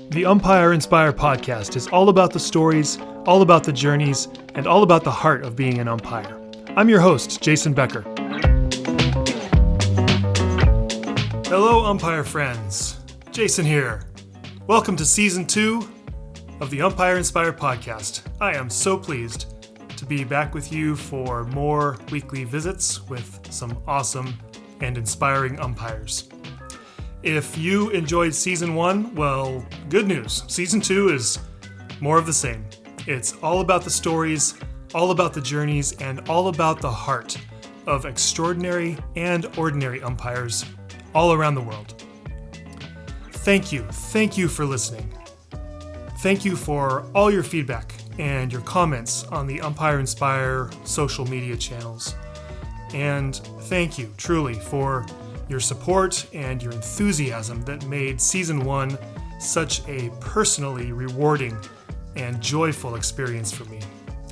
The Umpire Inspire podcast is all about the stories, all about the journeys, and all about the heart of being an umpire. I'm your host, Jason Becker. Hello, umpire friends. Jason here. Welcome to Season 2 of the Umpire Inspire podcast. I am so pleased to be back with you for more weekly visits with some awesome and inspiring umpires. If you enjoyed Season 1, well, good news. Season 2 is more of the same. It's all about the stories, all about the journeys, and all about the heart of extraordinary and ordinary umpires all around the world. Thank you for listening. Thank you for all your feedback and your comments on the Umpire Inspire social media channels. And thank you, truly, for your support and your enthusiasm that made Season 1 such a personally rewarding and joyful experience for me.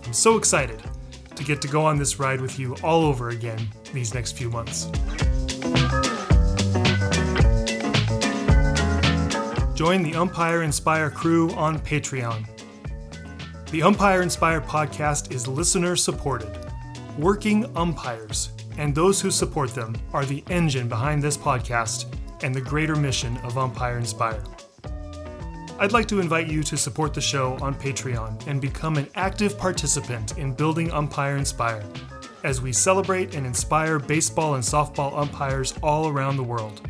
I'm so excited to get to go on this ride with you all over again these next few months. Join the Umpire Inspire crew on Patreon. The Umpire Inspire podcast is listener-supported. Working umpires and those who support them are the engine behind this podcast and the greater mission of Umpire Inspire. I'd like to invite you to support the show on Patreon and become an active participant in building Umpire Inspire as we celebrate and inspire baseball and softball umpires all around the world.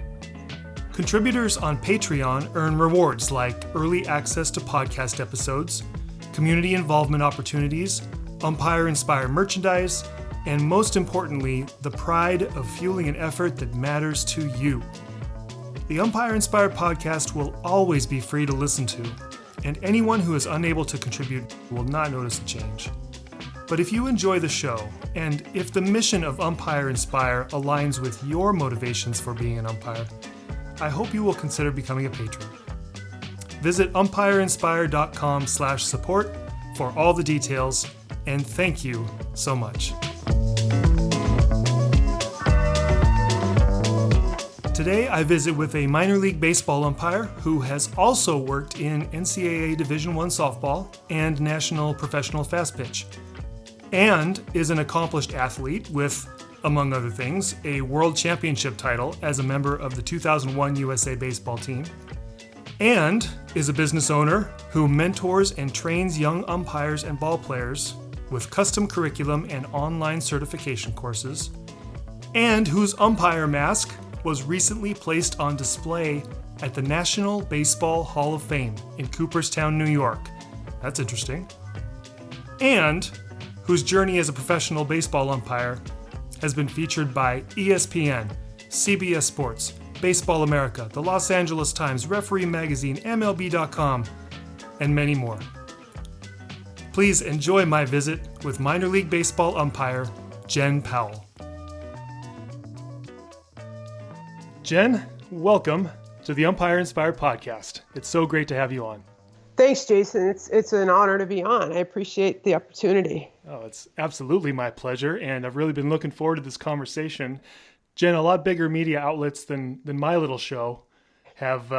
Contributors on Patreon earn rewards like early access to podcast episodes, community involvement opportunities, Umpire Inspire merchandise, and most importantly, the pride of fueling an effort that matters to you. The Umpire Inspire podcast will always be free to listen to, and anyone who is unable to contribute will not notice a change. But if you enjoy the show, and if the mission of Umpire Inspire aligns with your motivations for being an umpire, I hope you will consider becoming a patron. Visit umpireinspire.com/support for all the details, and thank you so much. Today, I visit with a minor league baseball umpire who has also worked in NCAA Division I softball and National Professional Fast Pitch, and is an accomplished athlete with, among other things, a world championship title as a member of the 2001 USA baseball team, and is a business owner who mentors and trains young umpires and ball players with custom curriculum and online certification courses, and whose umpire mask was recently placed on display at the National Baseball Hall of Fame in Cooperstown, New York. That's interesting. And whose journey as a professional baseball umpire has been featured by ESPN, CBS Sports, Baseball America, the Los Angeles Times, Referee Magazine, MLB.com, and many more. Please enjoy my visit with minor league baseball umpire Jen Pawol. Jen, welcome to the Umpire Inspire podcast. It's so great to have you on. Thanks, Jason. It's an honor to be on. I appreciate the opportunity. Oh, it's absolutely my pleasure, and I've really been looking forward to this conversation. Jen, a lot bigger media outlets than my little show have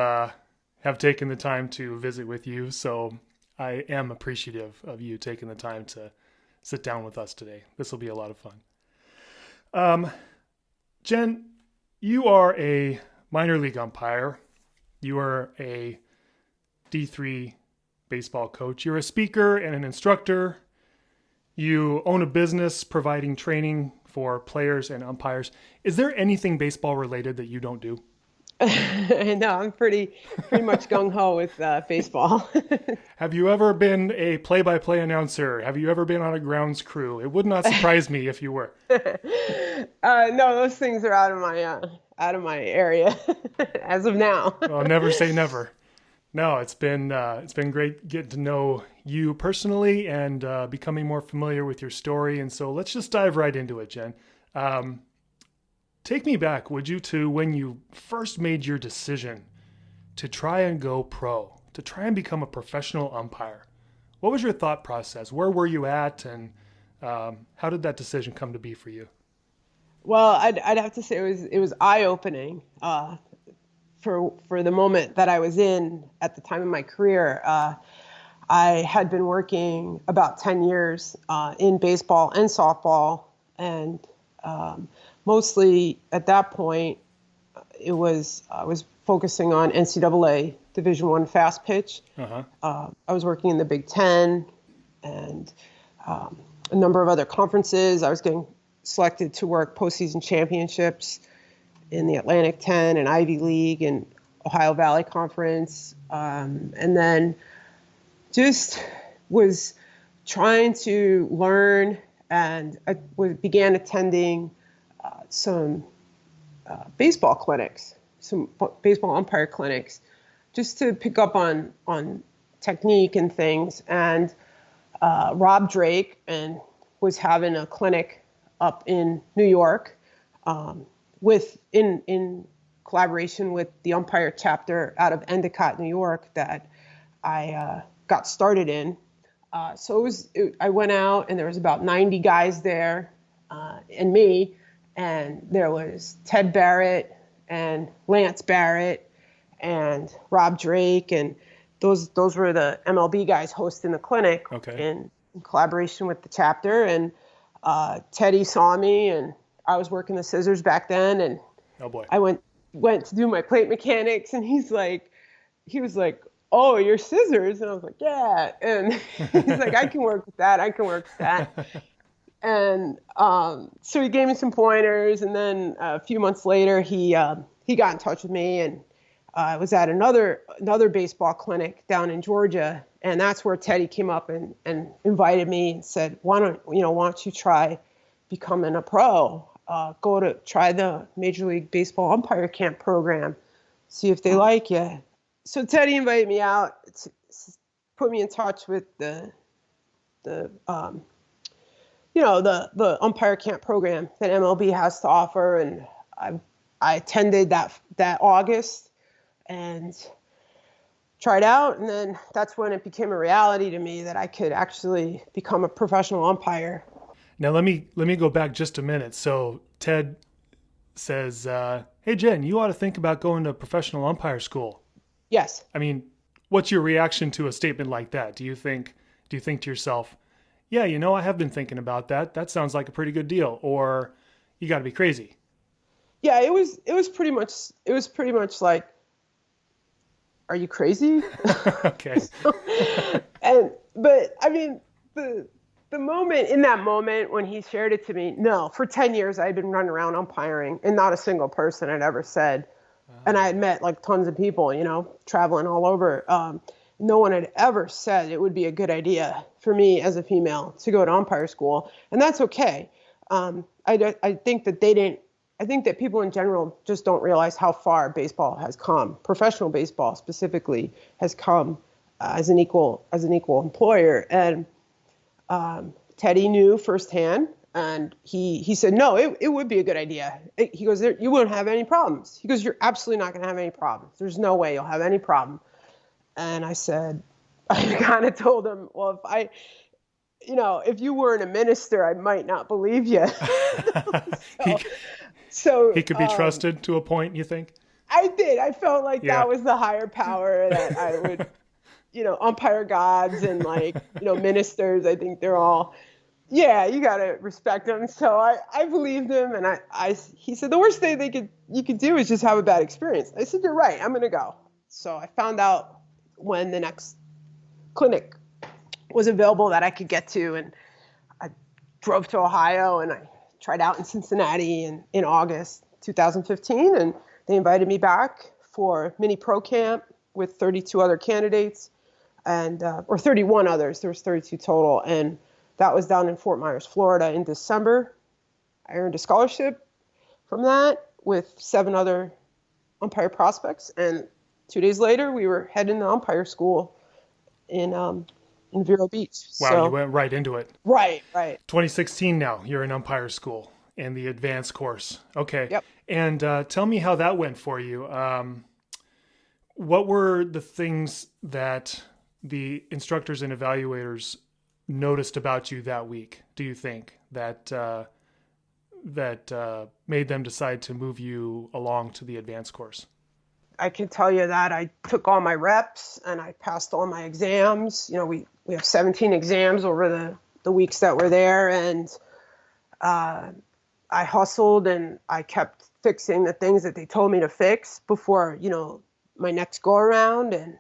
taken the time to visit with you, so I am appreciative of you taking the time to sit down with us today. This will be a lot of fun. Jen, you are a minor league umpire. You are a D3 baseball coach. You're a speaker and an instructor. You own a business providing training for players and umpires. Is there anything baseball related that you don't do? No, I'm pretty much gung-ho with baseball. Have you ever been a play-by-play announcer? Have you ever been on a grounds crew? It would not surprise me if you were. No, those things are out of my area as of now. Well, never say never. No, it's been great getting to know you personally and becoming more familiar with your story. And so let's just dive right into it, Jen. Take me back, would you, to when you first made your decision to try and go pro, to try and become a professional umpire. What was your thought process? Where were you at, and how did that decision come to be for you? Well, I'd have to say it was eye-opening. for the moment that I was in at the time of my career. I had been working about 10 years in baseball and softball, and mostly at that point, I was focusing on NCAA Division I fast pitch. I was working in the Big Ten and a number of other conferences. I was getting selected to work postseason championships in the Atlantic 10 and Ivy League and Ohio Valley Conference, and then just was trying to learn, and I began attending some baseball clinics, some baseball umpire clinics, just to pick up on technique and things. And Rob Drake was having a clinic up in New York, in collaboration with the umpire chapter out of Endicott, New York, that I got started in. So I went out, and there was about 90 guys there, and me, and there was Ted Barrett and Lance Barrett and Rob Drake, and those were the MLB guys hosting the clinic in collaboration with the chapter. And Teddy saw me, and I was working the scissors back then, and I went to do my plate mechanics, and he was like, "Oh, your scissors?" And I was like, "Yeah." And he's like, "I can work with that. And so he gave me some pointers, and then a few months later, he got in touch with me, and I was at another baseball clinic down in Georgia, and that's where Teddy came up and invited me and said, why don't you try becoming a pro? Go to try the Major League Baseball Umpire Camp program, see if they like you." So Teddy invited me out, put me in touch with the umpire camp program that MLB has to offer, and I attended that August and tried out, and then that's when it became a reality to me that I could actually become a professional umpire. Now let me go back just a minute. So Ted says, "Hey Jen, you ought to think about going to professional umpire school." Yes. I mean, what's your reaction to a statement like that? Do you think to yourself, "Yeah, I have been thinking about that. That sounds like a pretty good deal," or "You got to be crazy"? Yeah, it was pretty much like, "Are you crazy?" Okay. But I mean, in that moment when he shared it to me, no, for 10 years I had been running around umpiring, and not a single person had ever said, and I had met like tons of people, traveling all over. No one had ever said it would be a good idea for me as a female to go to umpire school, and that's okay. I think that people in general just don't realize how far baseball has come. Professional baseball specifically has come as an equal employer, and Teddy knew firsthand. And he said, "No, it would be a good idea." He goes, "You wouldn't have any problems." He goes, "You're absolutely not going to have any problems. There's no way you'll have any problem." And I said, I kind of told him, "Well, if you weren't a minister, I might not believe you." So he could be trusted to a point, you think? I did. I felt like that was the higher power, that I would, umpire gods and ministers. I think they're all, you got to respect them. So I believed him, and he said, "The worst thing you could do is just have a bad experience." I said, "You're right. I'm going to go." So I found out when the next clinic was available that I could get to, and I drove to Ohio, and I tried out in Cincinnati in August 2015, and they invited me back for mini pro camp with 32 other candidates, or 31 others. There was 32 total, and that was down in Fort Myers, Florida in December. I earned a scholarship from that with 7 other umpire prospects, and 2 days later we were heading to umpire school in Vero Beach. Wow, so, you went right into it. Right. 2016 now, you're in umpire school and the advanced course. Okay. Yep. And tell me how that went for you. What were the things that the instructors and evaluators noticed about you that week, do you think, that made them decide to move you along to the advanced course? I can tell you that I took all my reps and I passed all my exams. We have 17 exams over the weeks that we're there. And I hustled and I kept fixing the things that they told me to fix before, my next go around. And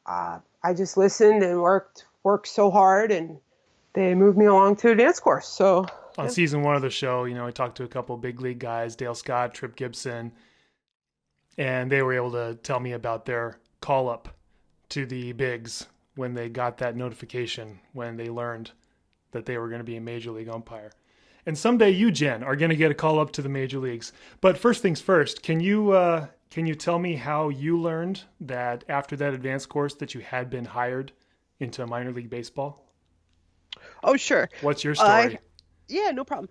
I just listened and worked so hard, and they moved me along to advanced course. So on season 1 of the show, I talked to a couple of big league guys, Dale Scott, Trip Gibson, and they were able to tell me about their call up to the bigs when they got that notification, when they learned that they were going to be a major league umpire. And someday you, Jen, are going to get a call up to the major leagues. But first things first, can you tell me how you learned that after that advanced course that you had been hired into minor league baseball? Oh, sure. What's your story? Yeah, no problem.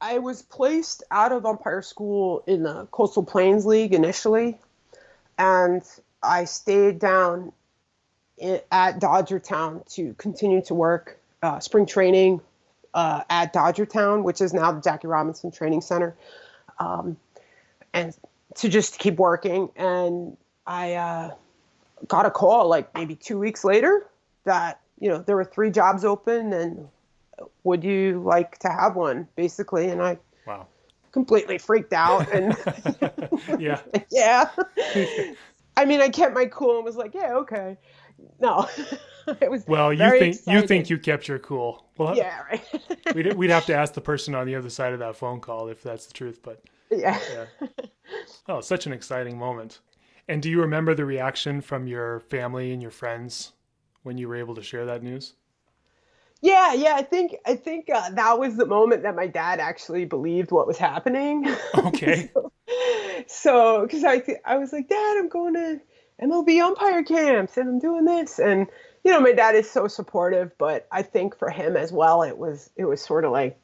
I was placed out of umpire school in the Coastal Plains League initially, and I stayed down at Dodgertown to continue to work spring training at Dodgertown, which is now the Jackie Robinson Training Center, and to just keep working. And I got a call like maybe 2 weeks later that, there were 3 jobs open and would you like to have one, basically. And I completely freaked out. And yeah. Yeah. I mean, I kept my cool and was like, yeah, okay. No, it was you think you kept your cool. Well, yeah, right. we'd have to ask the person on the other side of that phone call if that's the truth, but yeah. Oh, such an exciting moment. And do you remember the reaction from your family and your friends when you were able to share that news? Yeah. I think that was the moment that my dad actually believed what was happening. Okay. So, because I was like, Dad, I'm going to MLB umpire camps and I'm doing this, and my dad is so supportive, but I think for him as well, it was sort of like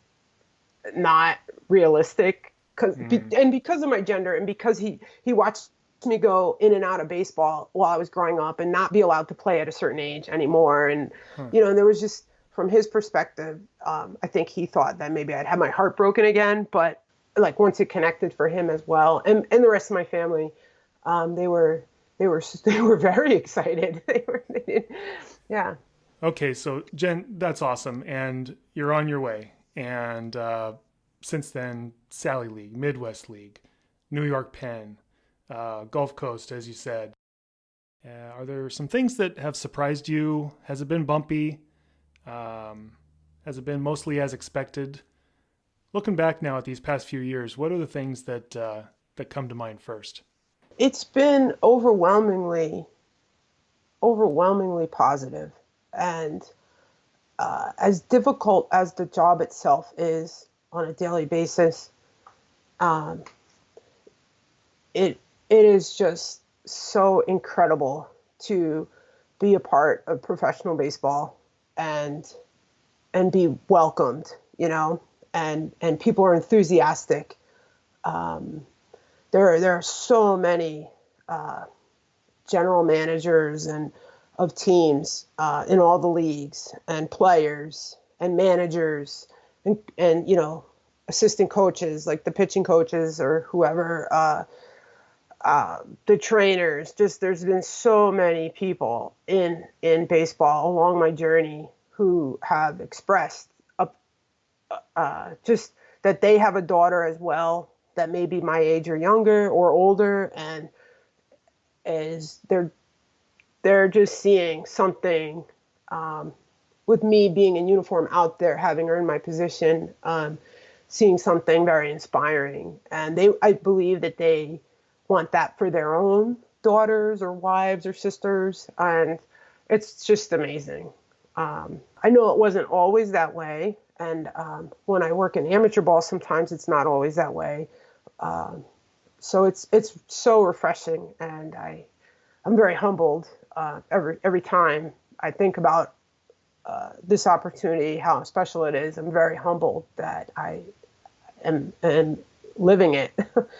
not realistic because of my gender and because he watched me go in and out of baseball while I was growing up and not be allowed to play at a certain age anymore. And, there was just, from his perspective, I think he thought that maybe I'd have my heart broken again, but like once it connected for him as well. And the rest of my family, they were very excited. Yeah. Okay. So Jen, that's awesome. And you're on your way. And, since then, Sally League, Midwest League, New York Penn, Gulf Coast, as you said. Are there some things that have surprised you? Has it been bumpy? Has it been mostly as expected? Looking back now at these past few years, what are the things that come to mind first? It's been overwhelmingly positive. And as difficult as the job itself is on a daily basis, it is just so incredible to be a part of professional baseball and be welcomed, and people are enthusiastic. There are so many general managers and of teams in all the leagues, and players and managers and assistant coaches like the pitching coaches or whoever, the trainers. Just there's been so many people in baseball along my journey who have expressed just that they have a daughter as well that may be my age or younger or older, and they're just seeing something with me being in uniform out there, having earned my position, seeing something very inspiring. And I believe that they want that for their own daughters or wives or sisters. And it's just amazing. I know it wasn't always that way. And when I work in amateur ball, sometimes it's not always that way. So it's so refreshing. And I'm very humbled every time I think about this opportunity, how special it is. I'm very humbled that I am living it.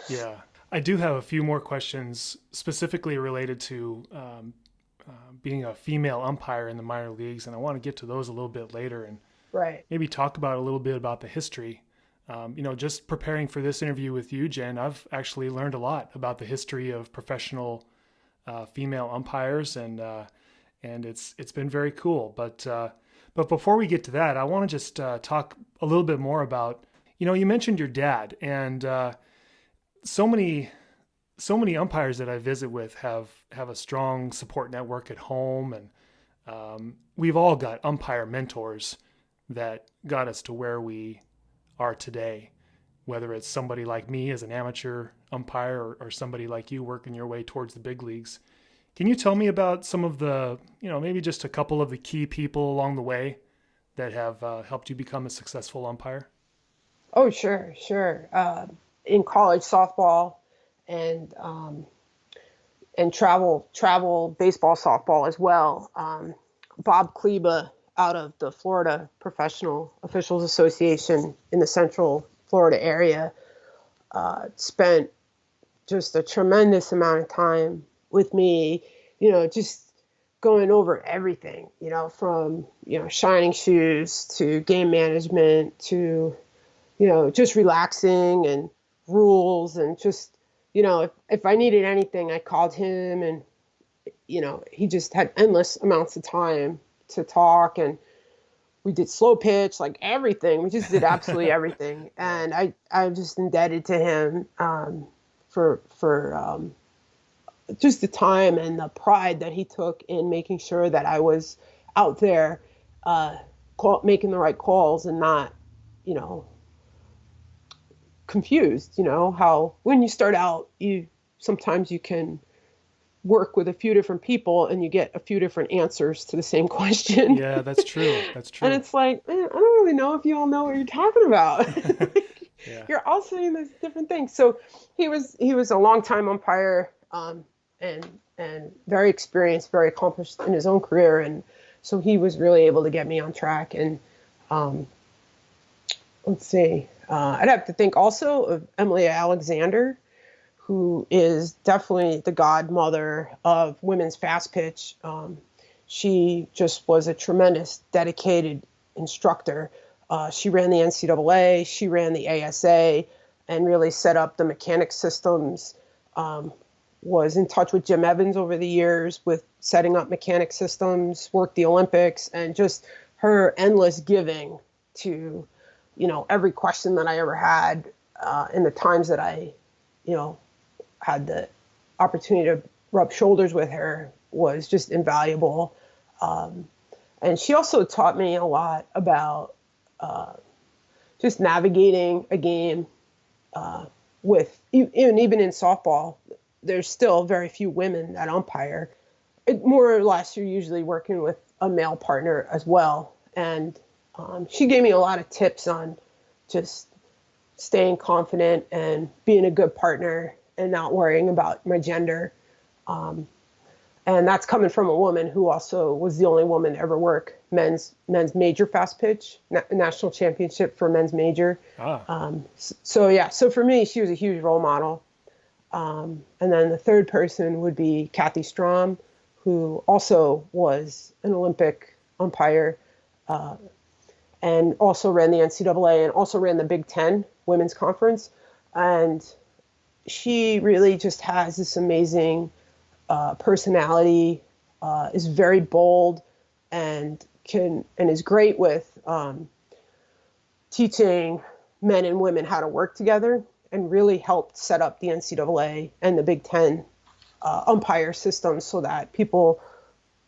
Yeah. I do have a few more questions specifically related to being a female umpire in the minor leagues, and I want to get to those a little bit later and right. maybe talk about a little bit about the history Just preparing for this interview with you, Jen, I've actually learned a lot about the history of professional female umpires, and it's been very cool. But before we get to that, I want to just talk a little bit more about, you mentioned your dad, and so many umpires that I visit with have a strong support network at home, and we've all got umpire mentors that got us to where we are today, whether it's somebody like me as an amateur umpire or somebody like you working your way towards the big leagues. Can you tell me about some of the, maybe just a couple of the key people along the way that have helped you become a successful umpire? Oh, sure. In college softball and travel baseball softball as well. Bob Kleba out of the Florida Professional Officials Association in the Central Florida area spent just a tremendous amount of time with me, just going over everything, from, shining shoes to game management to, just relaxing and rules and just, if I needed anything, I called him, and, he just had endless amounts of time to talk, and we did slow pitch, like everything. We just did absolutely everything. And I'm just indebted to him for just the time and the pride that he took in making sure that I was out there making the right calls and not, confused. How when you start out, sometimes you can work with a few different people and you get a few different answers to the same question. Yeah, that's true. And it's like, man, I don't really know if you all know what you're talking about. Yeah. You're all saying these different things. So he was a longtime umpire, and very experienced, very accomplished in his own career. And so he was really able to get me on track. And let's see, I'd have to think also of Emily Alexander, who is definitely the godmother of women's fast pitch. She just was a tremendous, dedicated instructor. She ran the NCAA, she ran the ASA, and really set up the mechanics systems. Was in touch with Jim Evans over the years with setting up mechanic systems, worked the Olympics, and just her endless giving to, every question that I ever had in the times that I, had the opportunity to rub shoulders with her was just invaluable. And she also taught me a lot about just navigating a game with, even in softball, there's still very few women that umpire. More or less, you're usually working with a male partner as well. And she gave me a lot of tips on just staying confident and being a good partner and not worrying about my gender. And that's coming from a woman who also was the only woman to ever work men's major fast pitch, national championship for men's major. So for me, she was a huge role model. And then the third person would be Kathy Strom, who also was an Olympic umpire, and also ran the NCAA and also ran the Big Ten Women's Conference. And she really just has this amazing personality, is very bold, and is great with teaching men and women how to work together, and really helped set up the NCAA and the Big Ten umpire system so that people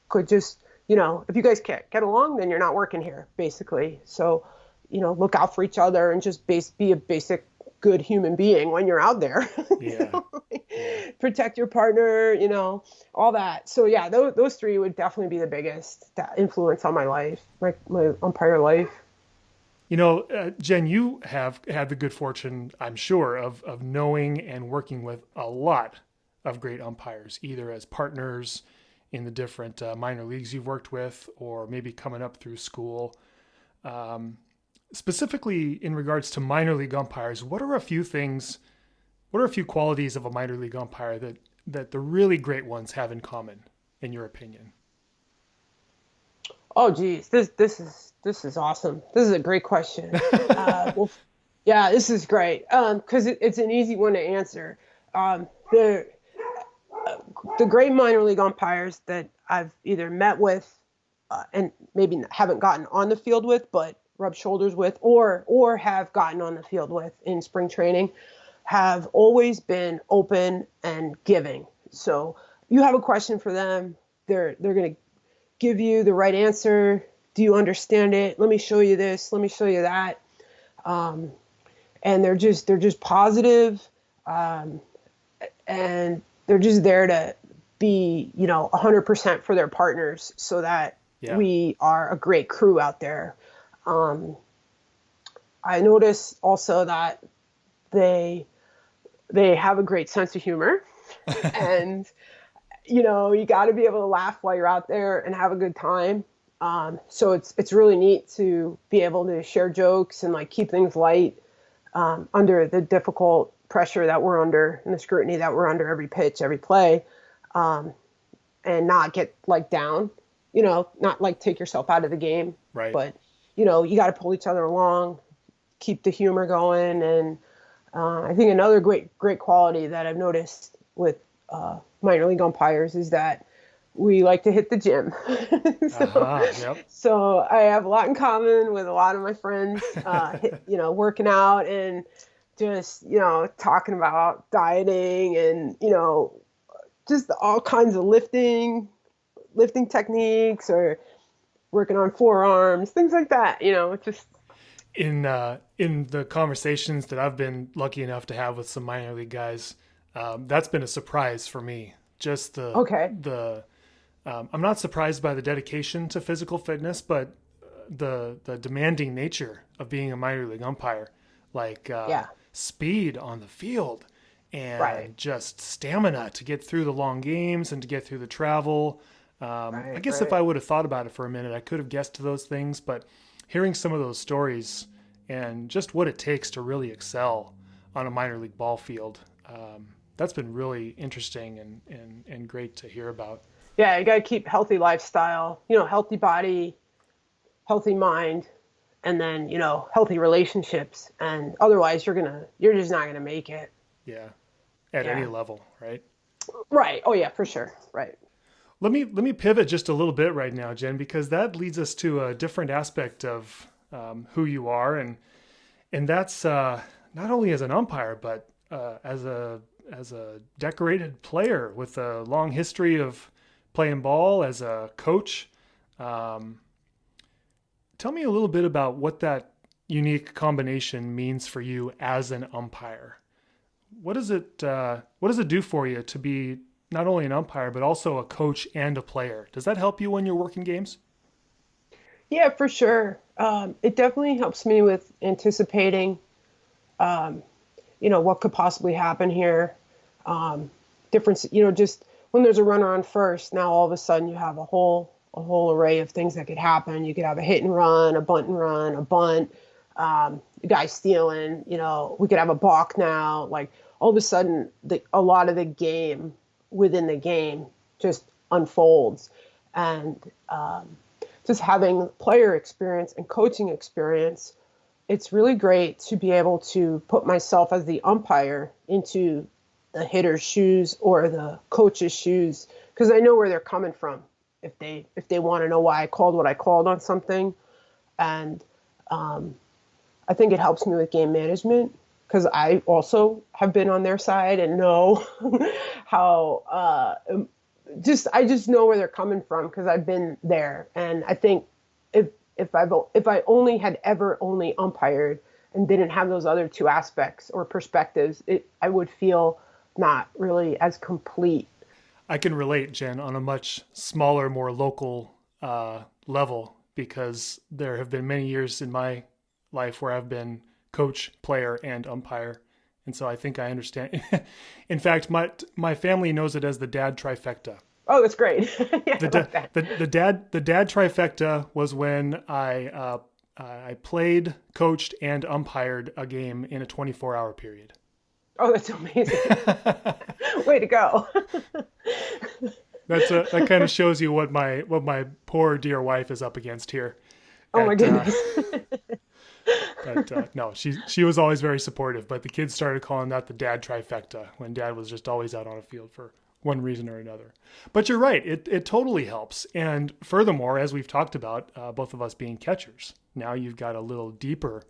could just, if you guys can't get along, then you're not working here, basically. So, look out for each other and just be a basic good human being when you're out there. Yeah. Protect your partner, all that. So yeah, those three would definitely be the biggest influence on my life, my umpire life. Jen, you have had the good fortune, I'm sure, of knowing and working with a lot of great umpires, either as partners in the different minor leagues you've worked with, or maybe coming up through school. Specifically in regards to minor league umpires, what are a few qualities of a minor league umpire that the really great ones have in common, in your opinion? Oh, geez, this is awesome. This is a great question. Well, Yeah, this is great because it's an easy one to answer. The great minor league umpires that I've either met with and maybe haven't gotten on the field with, but rubbed shoulders with, or have gotten on the field with in spring training, have always been open and giving. So you have a question for them, they're going to give you the right answer. Do you understand it? Let me show you this. Let me show you that. And they're just positive, and they're just there to be, 100% for their partners, so that we are a great crew out there. I notice also that they have a great sense of humor, and you got to be able to laugh while you're out there and have a good time. So it's really neat to be able to share jokes and like keep things light under the difficult pressure that we're under and the scrutiny that we're under every pitch, every play, and not get like down, not like take yourself out of the game, right? But you got to pull each other along, keep the humor going. And I think another great quality that I've noticed with minor league umpires is that we like to hit the gym. So I have a lot in common with a lot of my friends, working out and just, talking about dieting and, just all kinds of lifting techniques or working on forearms, things like that. Just in the conversations that I've been lucky enough to have with some minor league guys, that's been a surprise for me. Just I'm not surprised by the dedication to physical fitness, but the demanding nature of being a minor league umpire, like speed on the field and just stamina to get through the long games and to get through the travel. I guess if I would have thought about it for a minute, I could have guessed those things, but hearing some of those stories and just what it takes to really excel on a minor league ball field, that's been really interesting and great to hear about. Yeah, you got to keep healthy lifestyle, healthy body, healthy mind, and then, healthy relationships. And otherwise you're just not going to make it. Yeah. At any level, right? Right. Oh yeah, for sure. Right. Let me pivot just a little bit right now, Jen, because that leads us to a different aspect of who you are. And that's not only as an umpire, but as a decorated player with a long history of playing ball, as a coach. Tell me a little bit about what that unique combination means for you as an umpire. What does it do for you to be not only an umpire, but also a coach and a player? Does that help you when you're working games? Yeah, for sure. It definitely helps me with anticipating, what could possibly happen here. Difference, just when there's a runner on first, now all of a sudden you have a whole array of things that could happen. You could have a hit and run, a bunt and run, a bunt, the guy stealing, we could have a balk now. Like all of a sudden a lot of the game within the game just unfolds. And just having player experience and coaching experience, it's really great to be able to put myself as the umpire into the hitter's shoes or the coach's shoes, because I know where they're coming from if they want to know why I called what I called on something. And I think it helps me with game management, because I also have been on their side and know how I just know where they're coming from because I've been there. And I think if I only had ever only umpired and didn't have those other two aspects or perspectives, I would feel not really as complete. I can relate, Jen, on a much smaller, more local level, because there have been many years in my life where I've been coach, player, and umpire. And so I think I understand. In fact, my family knows it as the dad trifecta. Oh, that's great. Yeah, the dad trifecta was when I played, coached, and umpired a game in a 24-hour period. Oh, that's amazing. Way to go. That kind of shows you what my poor dear wife is up against here. Oh my goodness. But no, she was always very supportive. But the kids started calling that the dad trifecta when dad was just always out on a field for one reason or another. But you're right, it totally helps. And furthermore, as we've talked about, both of us being catchers, now you've got a little deeper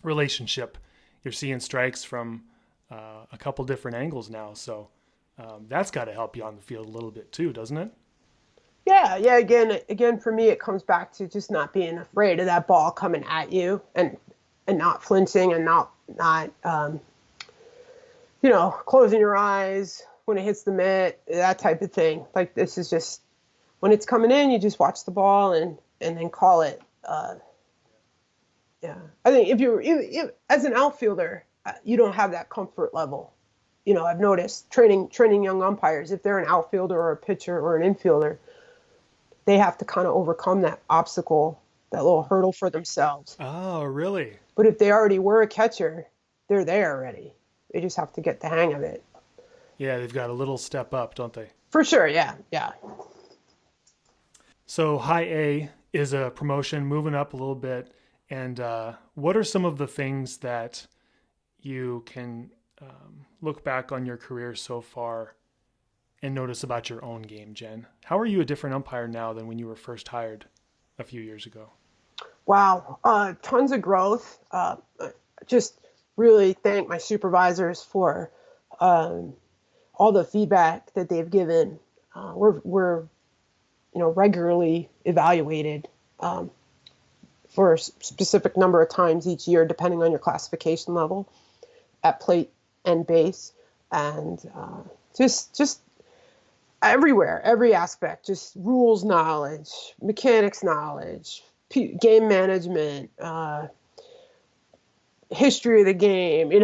relationship. You're seeing strikes from a couple different angles now. So that's got to help you on the field a little bit too, doesn't it? Yeah. Again, for me, it comes back to just not being afraid of that ball coming at you, and not flinching, and not closing your eyes when it hits the mitt, that type of thing. Like, this is just, when it's coming in, you just watch the ball and then call it. Yeah, I think if as an outfielder, you don't have that comfort level. I've noticed training young umpires, if they're an outfielder or a pitcher or an infielder, they have to kind of overcome that obstacle, that little hurdle for themselves. Oh, really? But if they already were a catcher, they're there already. They just have to get the hang of it. Yeah, they've got a little step up, don't they? For sure, yeah. So high A is a promotion, moving up a little bit. And what are some of the things that you can look back on your career so far and notice about your own game, Jen? How are you a different umpire now than when you were first hired a few years ago? Wow, tons of growth. Just really thank my supervisors for all the feedback that they've given. We're regularly evaluated for a specific number of times each year, depending on your classification level at plate and base, and just everywhere, every aspect, just rules knowledge, mechanics knowledge, game management, history of the game, you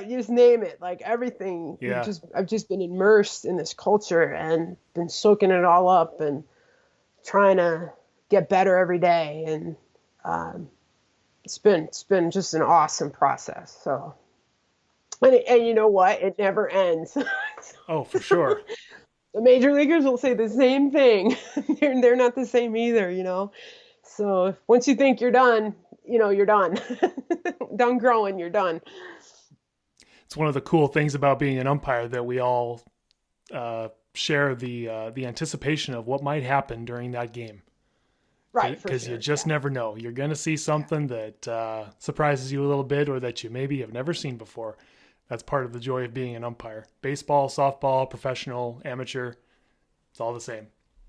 just name it, like everything. Yeah. I've just been immersed in this culture and been soaking it all up and trying to get better every day. And it's been just an awesome process. So, and you know what? It never ends. Oh, for sure. The major leaguers will say the same thing. They're not the same either, So once you think you're done, you're done. Done growing, you're done. It's one of the cool things about being an umpire that we all share the anticipation of what might happen during that game. Right, because sure, you just never know. You're going to see something that surprises you a little bit, or that you maybe have never seen before. That's part of the joy of being an umpire. Baseball, softball, professional, amateur, it's all the same.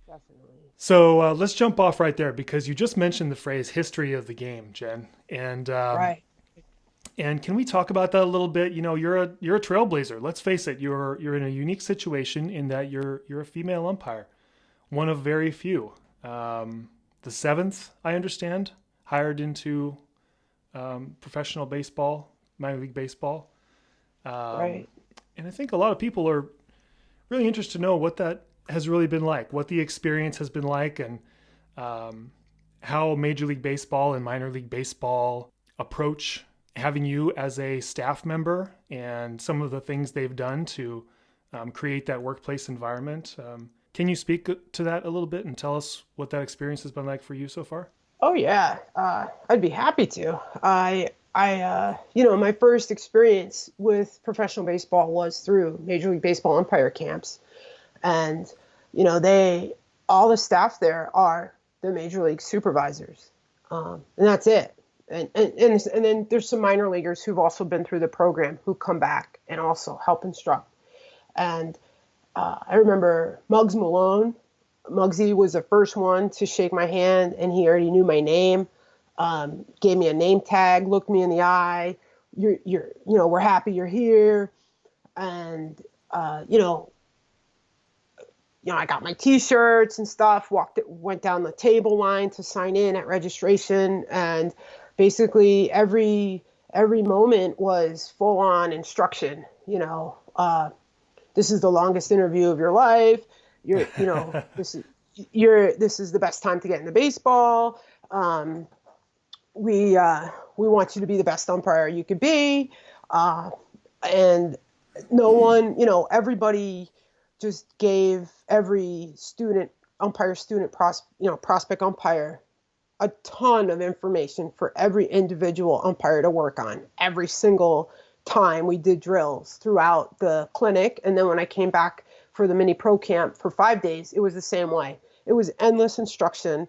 Definitely. So let's jump off right there, because you just mentioned the phrase history of the game, Jen. And right. And can we talk about that a little bit? You're a trailblazer. Let's face it. You're in a unique situation in that you're a female umpire, one of very few. The seventh, I understand, hired into professional baseball, minor league baseball. Right. And I think a lot of people are really interested to know what that has really been like, what the experience has been like, and how Major League Baseball and minor league baseball approach having you as a staff member, and some of the things they've done to create that workplace environment. Can you speak to that a little bit and tell us what that experience has been like for you so far? Oh yeah, I'd be happy to. My first experience with professional baseball was through Major League Baseball umpire camps, and all the staff there are the major league supervisors, and that's it. And then there's some minor leaguers who've also been through the program who come back and also help instruct. And I remember Muggs Malone. Muggsy was the first one to shake my hand, and he already knew my name. Gave me a name tag, looked me in the eye. We're happy you're here. And, I got my T-shirts and stuff, went down the table line to sign in at registration. And basically every moment was full on instruction. This is the longest interview of your life. This is the best time to get into baseball. We want you to be the best umpire you could be. And no one, everybody just gave every prospect umpire a ton of information for every individual umpire to work on every single time we did drills throughout the clinic. And then when I came back for the mini pro camp for 5 days, it was the same way. It was endless instruction,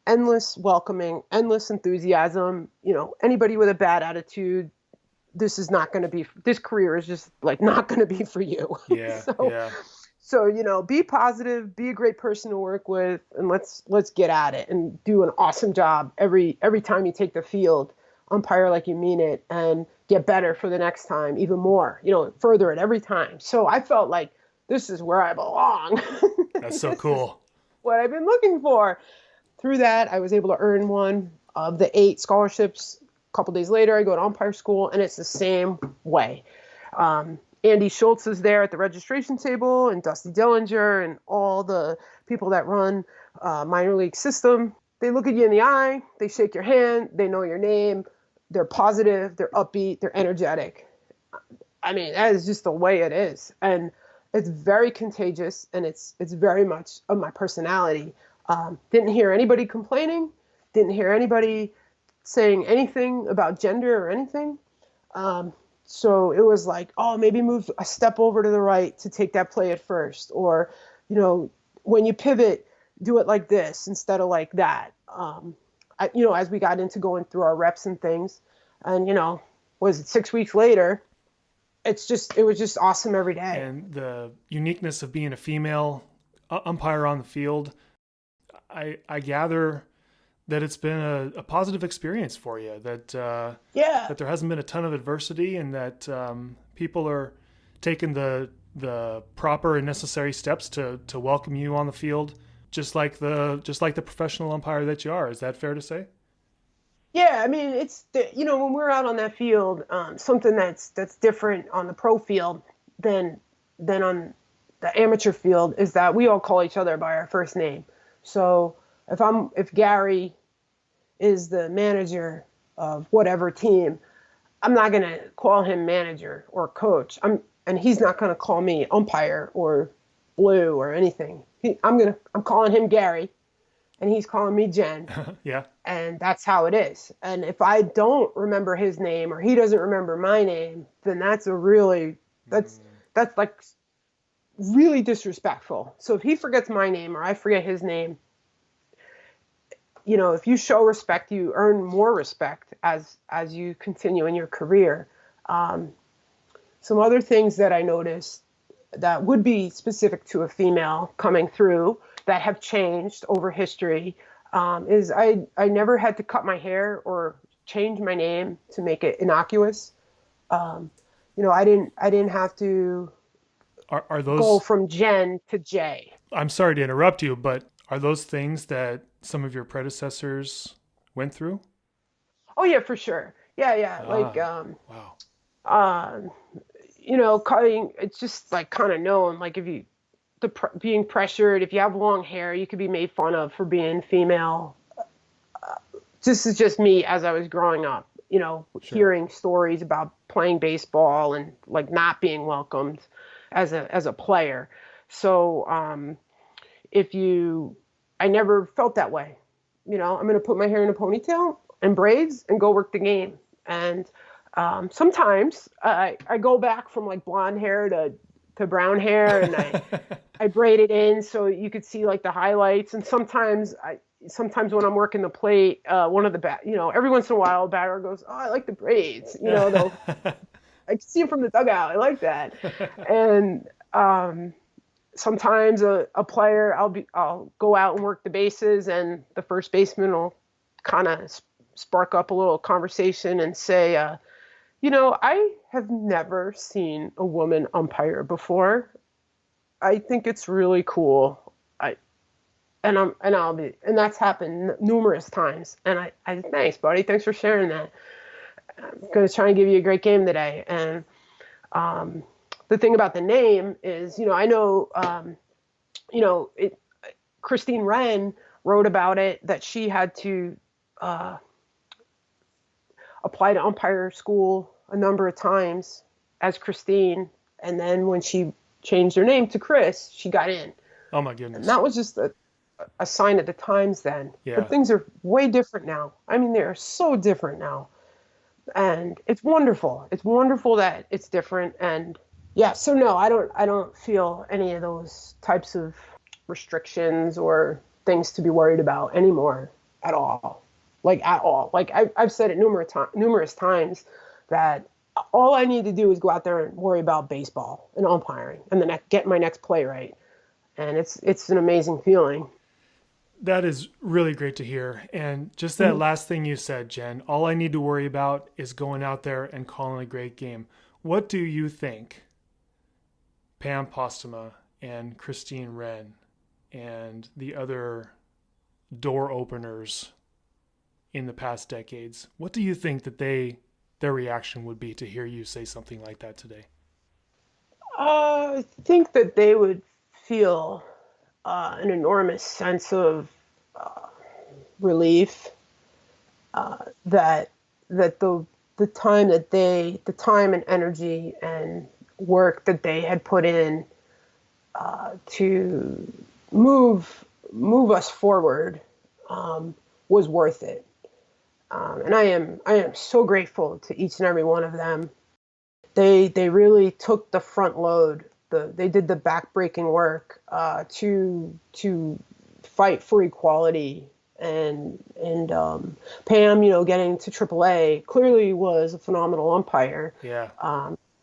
endless welcoming, endless enthusiasm. Anybody with a bad attitude, this career is just like not going to be for you. Yeah. So, be positive, be a great person to work with, and let's get at it and do an awesome job every time you take the field. Umpire like you mean it and get better for the next time, even more, further it every time. So I felt like this is where I belong. That's so cool. What I've been looking for. Through that, I was able to earn one of the 8 scholarships. A couple days later, I go to umpire school, and it's the same way. Andy Schultz is there at the registration table, and Dusty Dillinger, and all the people that run minor league system. They look at you in the eye, they shake your hand, they know your name, they're positive, they're upbeat, they're energetic. I mean, that is just the way it is. And it's very contagious, and it's very much of my personality. Didn't hear anybody complaining, didn't hear anybody saying anything about gender or anything. So it was like, oh, maybe move a step over to the right to take that play at first. Or, when you pivot, do it like this instead of like that. As we got into going through our reps and things, and, was it 6 weeks later, it was just awesome every day. And the uniqueness of being a female umpire on the field, I gather that it's been a positive experience for you, that there hasn't been a ton of adversity, and that people are taking the proper and necessary steps to welcome you on the field, just like the professional umpire that you are. Is that fair to say? Yeah, I mean, it's when we're out on that field, something that's different on the pro field than on the amateur field is that we all call each other by our first name. So if Gary is the manager of whatever team, I'm not going to call him manager or coach. And he's not going to call me umpire or blue or anything. I'm calling him Gary, and he's calling me Jen. Yeah. And that's how it is. And if I don't remember his name or he doesn't remember my name, then that's like really disrespectful. So if he forgets my name or I forget his name, if you show respect, you earn more respect as you continue in your career. Some other things that I noticed that would be specific to a female coming through that have changed over history is I never had to cut my hair or change my name to make it innocuous. I didn't have to go from Jen to J. I'm sorry to interrupt you, but are those things that some of your predecessors went through? Oh yeah, for sure. Yeah. Wow. Cutting, it's just like kind of known, like being pressured, if you have long hair, you could be made fun of for being female. This is just me as I was growing up, Sure. Hearing stories about playing baseball and like not being welcomed as a player. So, I never felt that way. I'm going to put my hair in a ponytail and braids and go work the game. And sometimes I go back from like blonde hair to brown hair, and I braid it in so you could see like the highlights. And sometimes when I'm working the plate, one of the every once in a while, a batter goes, "Oh, I like the braids." I can see them from the dugout. I like that. And sometimes a player, I'll go out and work the bases, and the first baseman will kind of spark up a little conversation and say, I have never seen a woman umpire before. I think it's really cool. And that's happened numerous times. And I thanks, buddy. Thanks for sharing that. I'm going to try and give you a great game today. And the thing about the name is, I know, Christine Wren wrote about it, that she had to apply to umpire school a number of times as Christine. And then when she changed her name to Chris, she got in. Oh my goodness. And that was just a a sign of the times then. Yeah. But things are way different now. I mean, they are so different now. And it's wonderful. It's wonderful that it's different. And yeah, so no, I don't feel any of those types of restrictions or things to be worried about anymore at all. Like at all. Like I've said it numerous times that all I need to do is go out there and worry about baseball and umpiring and then get my next play right. And it's an amazing feeling. That is really great to hear. And just that last thing you said, Jen, all I need to worry about is going out there and calling a great game. What do you think Pam Postema and Christine Wren and the other door openers in the past decades, what do you think that their reaction would be to hear you say something like that today? I think that they would feel an enormous sense of relief that the time and energy and work that they had put in to move us forward was worth it. And I am so grateful to each and every one of them. They really took the front load. They did the backbreaking work to fight for equality. And Pam, getting to AAA clearly was a phenomenal umpire. Yeah.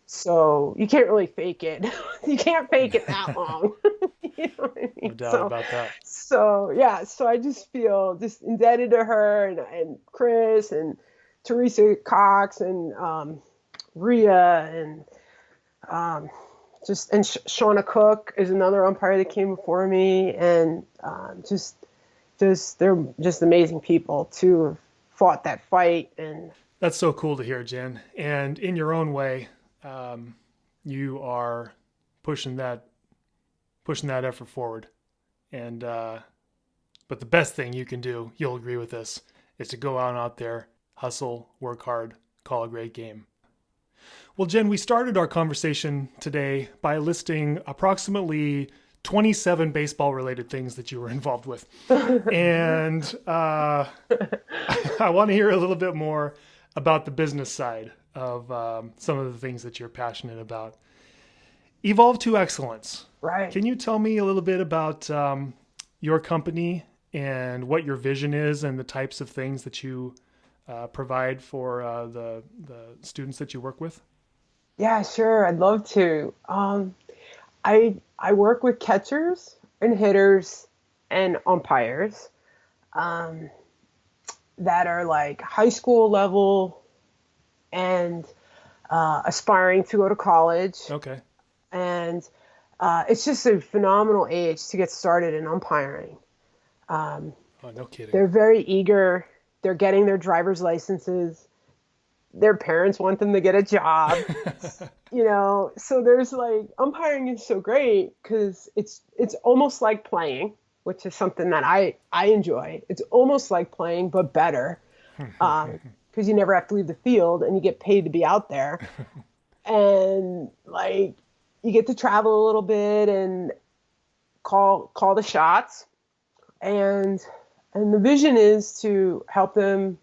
So you can't really fake it. You can't fake it that long. You know what I mean? No doubt about that. So yeah, so I just feel just indebted to her and Chris and Teresa Cox and Rhea and Shauna Cook is another umpire that came before me, and just they're just amazing people to have fought that fight. And that's so cool to hear, Jen. And in your own way, you are pushing that effort forward. And but the best thing you can do, you'll agree with this, is to go out there, hustle, work hard, call a great game. Well, Jen, we started our conversation today by listing approximately 27 baseball-related things that you were involved with. And I want to hear a little bit more about the business side of some of the things that you're passionate about. Evolve to Excellence. Right. Can you tell me a little bit about your company and what your vision is and the types of things that you provide for the students that you work with? Yeah, sure. I'd love to. I work with catchers and hitters and umpires that are like high school level and aspiring to go to college. Okay. And it's just a phenomenal age to get started in umpiring. Oh, no kidding. They're very eager. They're getting their driver's licenses. Their parents want them to get a job. So there's like, umpiring is so great because it's almost like playing, which is something that I enjoy. It's almost like playing, but better, because you never have to leave the field and you get paid to be out there. And like, you get to travel a little bit and call the shots. And the vision is to help them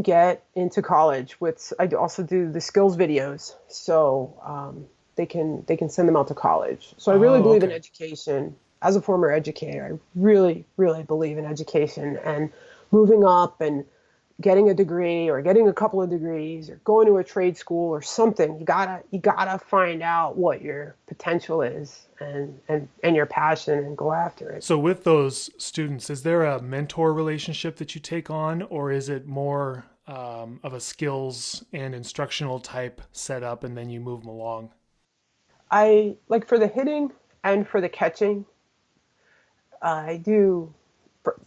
get into college. I also do the skills videos, so they can send them out to college. So I really believe in education. As a former educator, I really, really believe in education and moving up and getting a degree or getting a couple of degrees or going to a trade school or something. You gotta find out what your potential is and your passion and go after it. So with those students, is there a mentor relationship that you take on, or is it more of a skills and instructional type setup and then you move them along? I like for the hitting and for the catching, I do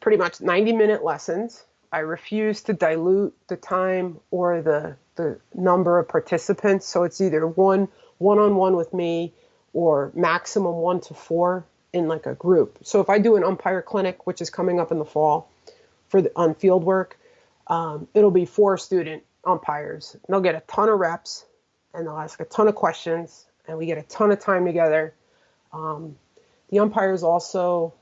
pretty much 90-minute lessons. I refuse to dilute the time or the number of participants. So it's either one-on-one with me or maximum 1 to 4 in like a group. So if I do an umpire clinic, which is coming up in the fall on field work, it'll be 4 student umpires. They'll get a ton of reps and they'll ask a ton of questions and we get a ton of time together. The umpires also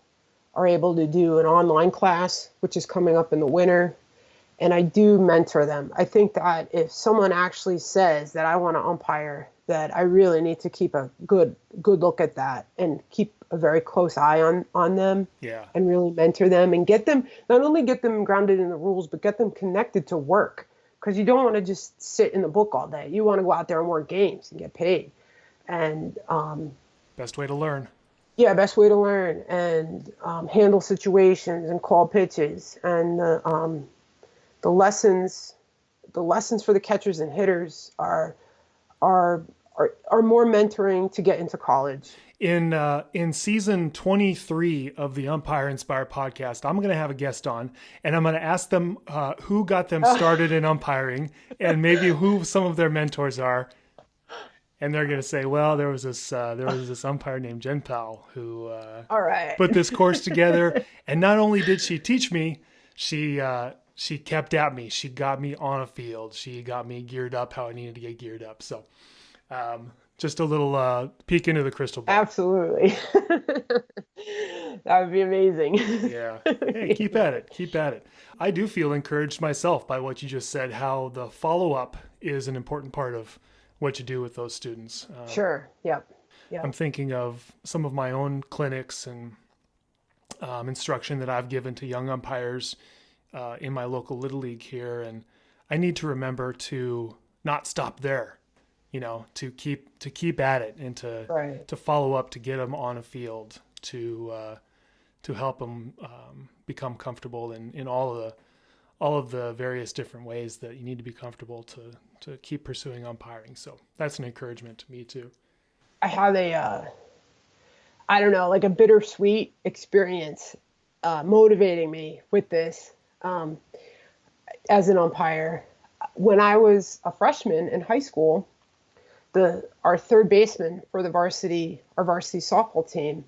are able to do an online class, which is coming up in the winter. And I do mentor them. I think that if someone actually says that I want to umpire, that I really need to keep a good look at that and keep a very close eye on them. Yeah. And really mentor them and not only get them grounded in the rules, but get them connected to work. Because you don't want to just sit in the book all day. You want to go out there and work games and get paid. And best way to learn. Yeah, best way to learn and handle situations and call pitches and the lessons for the catchers and hitters are more mentoring to get into college. In season 23 of the Umpire Inspire podcast, I'm going to have a guest on, and I'm going to ask them who got them started in umpiring, and maybe who some of their mentors are. And they're going to say, well, there was this umpire named Jen Powell who all right. put this course together, and not only did she teach me, she kept at me. She got me on a field. She got me geared up how I needed to get geared up. So. Just a little peek into the crystal ball. Absolutely. That would be amazing. Yeah. Hey, keep at it. Keep at it. I do feel encouraged myself by what you just said, how the follow-up is an important part of what you do with those students. Sure. Yep. I'm thinking of some of my own clinics and instruction that I've given to young umpires in my local Little League here. And I need to remember to not stop there. To keep at it and to follow up, to get them on a field, to help them become comfortable in all of the various different ways that you need to be comfortable to keep pursuing umpiring. So that's an encouragement to me too. I have like a bittersweet experience motivating me with this as an umpire. When I was a freshman in high school, our third baseman for our varsity softball team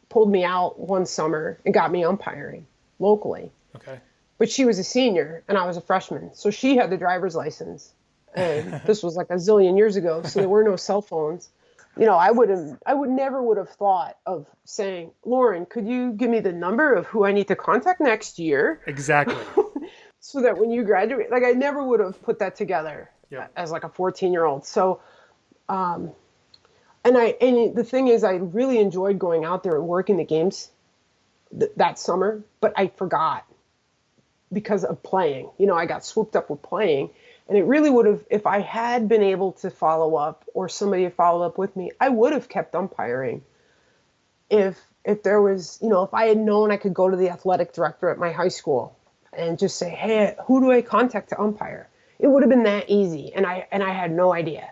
pulled me out one summer and got me umpiring locally. Okay. But she was a senior and I was a freshman. So she had the driver's license. And this was like a zillion years ago. So there were no cell phones. I never would have thought of saying, Lauren, could you give me the number of who I need to contact next year? Exactly. So that when you graduate, I never would have put that together. Yep. As like a 14-year-old. So, and the thing is, I really enjoyed going out there and working the games that summer, but I forgot because of playing. I got swooped up with playing, and it really would have, if I had been able to follow up or somebody had followed up with me, I would have kept umpiring. If there was, if I had known I could go to the athletic director at my high school and just say, hey, who do I contact to umpire? It would have been that easy, and I had no idea.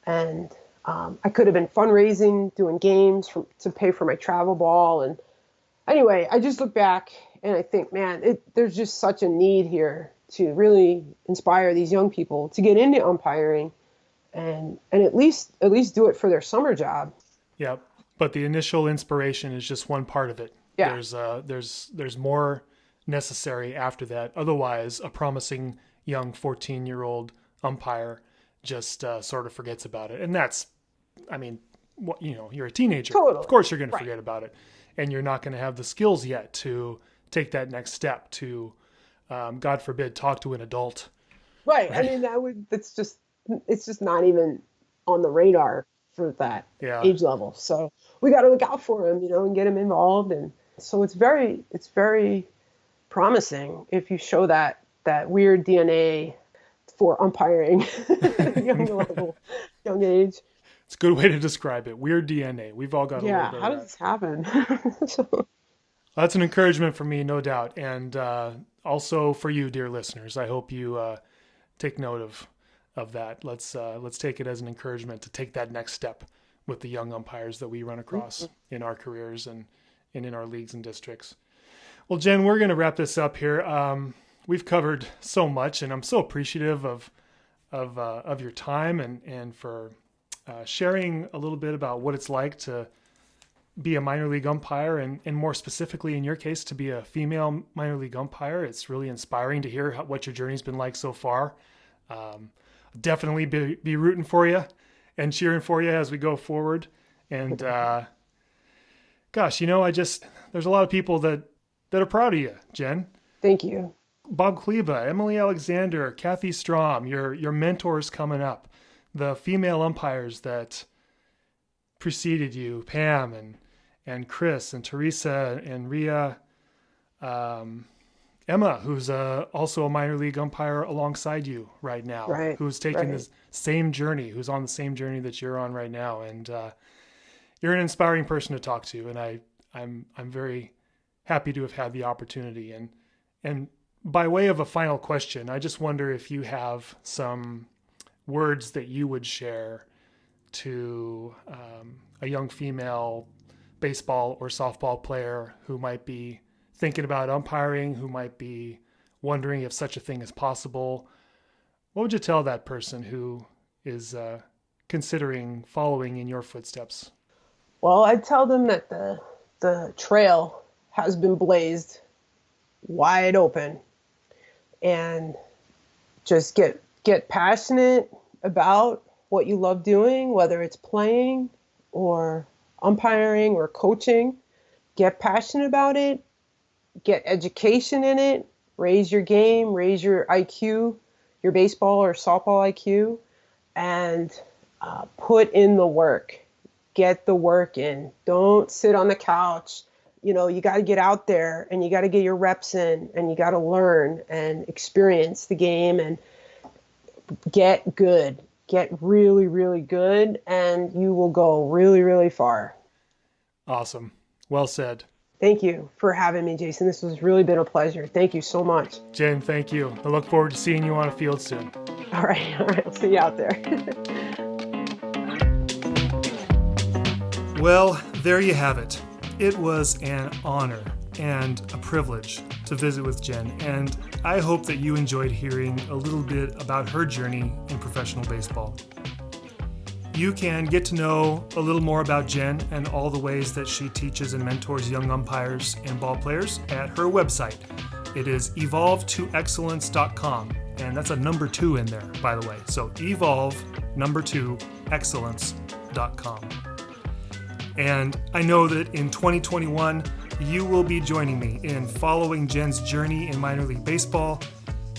And I could have been fundraising, doing games to pay for my travel ball. And anyway, I just look back and I think, man, there's just such a need here to really inspire these young people to get into umpiring, and at least do it for their summer job. Yeah, but the initial inspiration is just one part of it. Yeah. There's more necessary after that. Otherwise, a promising young 14-year-old umpire just sort of forgets about it. And that's, you're a teenager. Totally. Of course you're going to forget about it. And you're not going to have the skills yet to take that next step to, God forbid, talk to an adult. Right. It's just not even on the radar for that age level. So we got to look out for him, and get him involved. And so it's very promising if you show that weird DNA for umpiring young age. It's a good way to describe it. Weird DNA. We've all got a little bit of that. How does this happen? That's an encouragement for me, no doubt. And also for you, dear listeners. I hope you take note of that. Let's take it as an encouragement to take that next step with the young umpires that we run across in our careers and in our leagues and districts. Well, Jen, we're going to wrap this up here. We've covered so much, and I'm so appreciative of your time and for sharing a little bit about what it's like to be a minor league umpire, and more specifically in your case, to be a female minor league umpire. It's really inspiring to hear what your journey's been like so far. Definitely be rooting for you and cheering for you as we go forward. And gosh, there's a lot of people that are proud of you, Jen. Thank you. Bob Kleba, Emily Alexander, Kathy Strom, your mentors coming up, the female umpires that preceded you, Pam and Chris and Teresa and Rhea, Emma, who's also a minor league umpire alongside you right now, right, who's taking this same journey, who's on the same journey that you're on right now. And you're an inspiring person to talk to. And I'm very happy to have had the opportunity. And by way of a final question, I just wonder if you have some words that you would share to a young female baseball or softball player who might be thinking about umpiring, who might be wondering if such a thing is possible. What would you tell that person who is considering following in your footsteps? Well, I'd tell them that the trail has been blazed wide open, and just get passionate about what you love doing, whether it's playing or umpiring or coaching. Get passionate about it, get education in it, raise your game, raise your IQ, your baseball or softball IQ, and put in the work. Get the work in. Don't sit on the couch. You got to get out there and you got to get your reps in and you got to learn and experience the game and get good. Get really, really good, and you will go really, really far. Awesome. Well said. Thank you for having me, Jason. This has really been a pleasure. Thank you so much. Jen, thank you. I look forward to seeing you on a field soon. All right. I'll see you out there. Well, there you have it. It was an honor and a privilege to visit with Jen, and I hope that you enjoyed hearing a little bit about her journey in professional baseball. You can get to know a little more about Jen and all the ways that she teaches and mentors young umpires and ball players at her website. It is evolve2excellence.com, and that's a number 2 in there, by the way. So evolve2excellence.com. And I know that in 2021, you will be joining me in following Jen's journey in minor league baseball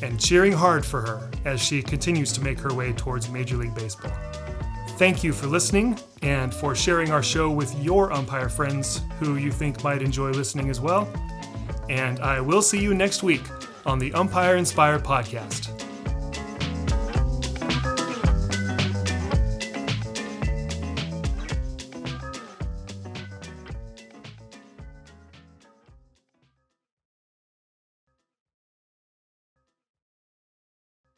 and cheering hard for her as she continues to make her way towards Major League Baseball. Thank you for listening and for sharing our show with your umpire friends who you think might enjoy listening as well. And I will see you next week on the Umpire Inspire podcast.